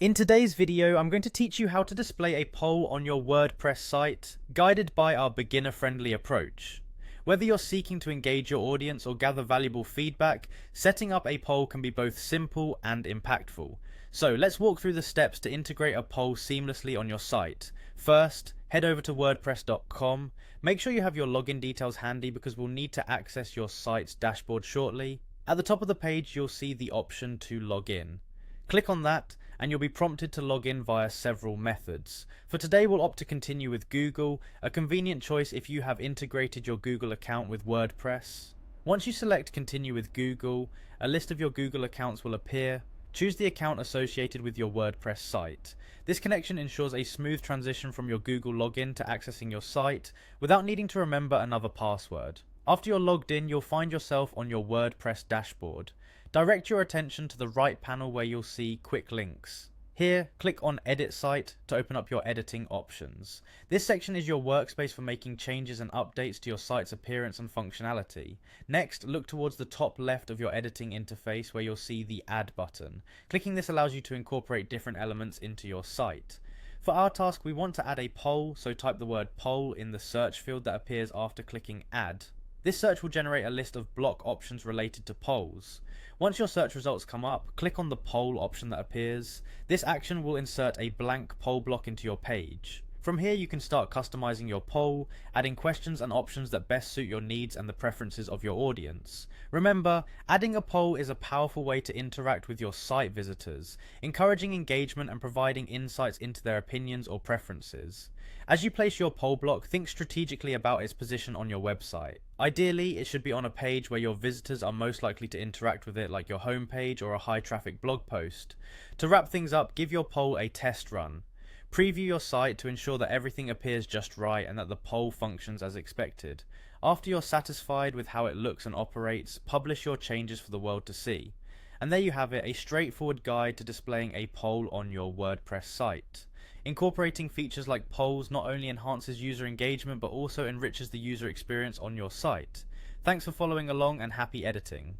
In today's video, I'm going to teach you how to display a poll on your WordPress site, guided by our beginner-friendly approach. Whether you're seeking to engage your audience or gather valuable feedback, setting up a poll can be both simple and impactful. So let's walk through the steps to integrate a poll seamlessly on your site. First, head over to wordpress.com. Make sure you have your login details handy because we'll need to access your site's dashboard shortly. At the top of the page, you'll see the option to log in. Click on that and you'll be prompted to log in via several methods. For today, we'll opt to continue with Google, a convenient choice if you have integrated your Google account with WordPress. Once you select continue with Google, a list of your Google accounts will appear. Choose the account associated with your WordPress site. This connection ensures a smooth transition from your Google login to accessing your site without needing to remember another password. After you're logged in, you'll find yourself on your WordPress dashboard. Direct your attention to the right panel where you'll see quick links. Here, click on Edit Site to open up your editing options. This section is your workspace for making changes and updates to your site's appearance and functionality. Next, look towards the top left of your editing interface where you'll see the Add button. Clicking this allows you to incorporate different elements into your site. For our task, we want to add a poll, so type the word poll in the search field that appears after clicking Add. This search will generate a list of block options related to polls. Once your search results come up, click on the poll option that appears. This action will insert a blank poll block into your page. From here you can start customizing your poll, adding questions and options that best suit your needs and the preferences of your audience. Remember, adding a poll is a powerful way to interact with your site visitors, encouraging engagement and providing insights into their opinions or preferences. As you place your poll block, think strategically about its position on your website. Ideally, it should be on a page where your visitors are most likely to interact with it, like your homepage or a high traffic blog post. To wrap things up, give your poll a test run. Preview your site to ensure that everything appears just right and that the poll functions as expected. After you're satisfied with how it looks and operates, publish your changes for the world to see. And there you have it, a straightforward guide to displaying a poll on your WordPress site. Incorporating features like polls not only enhances user engagement but also enriches the user experience on your site. Thanks for following along and happy editing.